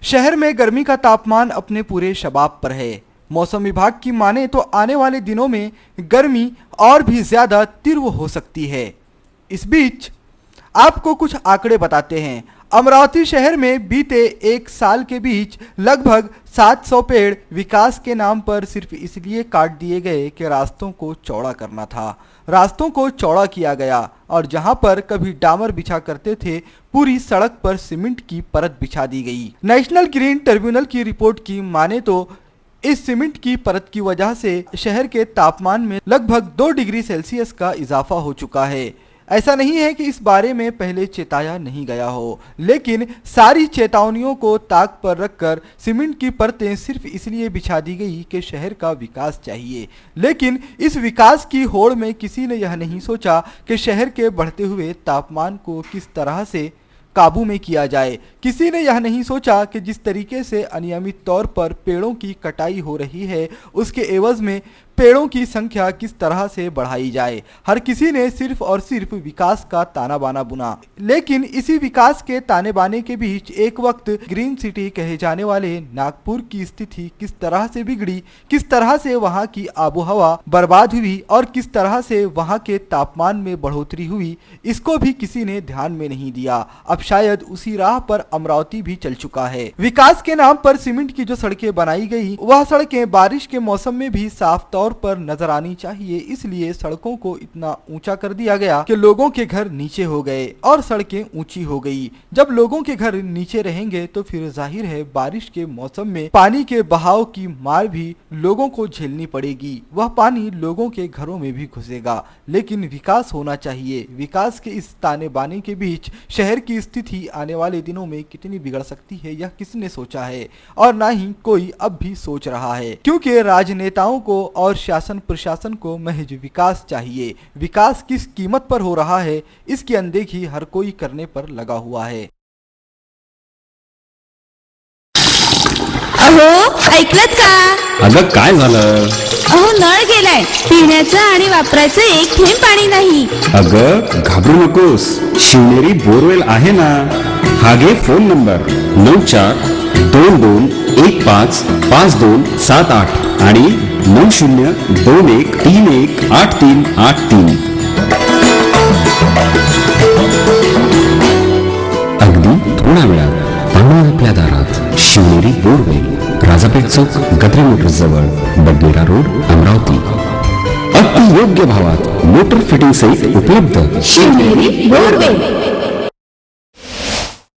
शहर में गर्मी का तापमान अपने पूरे शबाब पर है। मौसम विभाग की माने तो आने वाले दिनों में गर्मी और भी ज्यादा तीव्र हो सकती है। इस बीच आपको कुछ आंकड़े बताते हैं। अमरावती शहर में बीते एक साल के बीच लगभग 700 पेड़ विकास के नाम पर सिर्फ इसलिए काट दिए गए कि रास्तों को चौड़ा करना था। रास्तों को चौड़ा किया गया और जहां पर कभी डामर बिछा करते थे, पूरी सड़क पर सीमेंट की परत बिछा दी गई। नेशनल ग्रीन ट्रिब्यूनल की रिपोर्ट की माने तो इस सीमेंट की परत की वजह से शहर के तापमान में लगभग 2 डिग्री सेल्सियस का इजाफा हो चुका है। ऐसा नहीं है कि इस बारे में पहले चेताया नहीं गया हो, लेकिन सारी चेतावनियों को ताक पर रखकर सीमेंट की परतें सिर्फ इसलिए बिछा दी गई कि शहर का विकास चाहिए। लेकिन इस विकास की होड़ में किसी ने यह नहीं सोचा कि शहर के बढ़ते हुए तापमान को किस तरह से काबू में किया जाए। किसी ने यह नहीं सोचा कि जिस तरीके से अनियमित तौर पर पेड़ों की कटाई हो रही है, उसके एवज में पेड़ों की संख्या किस तरह से बढ़ाई जाए। हर किसी ने सिर्फ और सिर्फ विकास का ताना बाना बुना। लेकिन इसी विकास के ताने बाने के बीच एक वक्त ग्रीन सिटी कहे जाने वाले नागपुर की स्थिति किस तरह से बिगड़ी, किस तरह से वहां की आबोहवा बर्बाद हुई और किस तरह से वहां के तापमान में बढ़ोतरी हुई, इसको भी किसी ने ध्यान में नहीं दिया। अब शायद उसी राह पर अमरावती भी चल चुका है। विकास के नाम पर सीमेंट की जो सड़कें बनाई गई, वह सड़कें बारिश के मौसम में भी साफ तौर पर नजर आनी चाहिए। इसलिए सड़कों को इतना ऊंचा कर दिया गया कि लोगों के घर नीचे हो गए और सड़कें ऊंची हो गई। जब लोगों के घर नीचे रहेंगे तो फिर जाहिर है बारिश के मौसम में पानी के बहाव की मार भी लोगों को झेलनी पड़ेगी। वह पानी लोगों के घरों में भी घुसेगा। लेकिन विकास होना चाहिए। विकास के इस ताने बाने के बीच शहर की स्थिति आने वाले दिनों में कितनी बिगड़ सकती है, यह किसने सोचा है और ना ही कोई अब भी सोच रहा है, क्योंकि राजनेताओं को और शासन प्रशासन को महज विकास चाहिए। विकास किस कीमत पर हो रहा है, इसकी अनदेखी हर कोई करने पर लगा हुआ है। अहो, ऐकलत का? अगं काय झालं? अहो, नळ गेलाय. पिण्याचं आणि वापरायचं एक थेंब पाणी नाही. अगं घाबरू नकोस, शिवनेरी बोरवेल आहे ना. हा घे फोन नंबर 9422155278 आणि 9021318383. अगदी थोडा वेळात पाहून आपल्या दारात शिवनेरी बोरवेल, राजापेठ चौक, गद्रे मोटर्स जवळ, बडनेरा रोड, अमरावती. अति योग्य भावात मोटर फिटिंग सहित उपलब्ध शिवनेरी बोरवेल.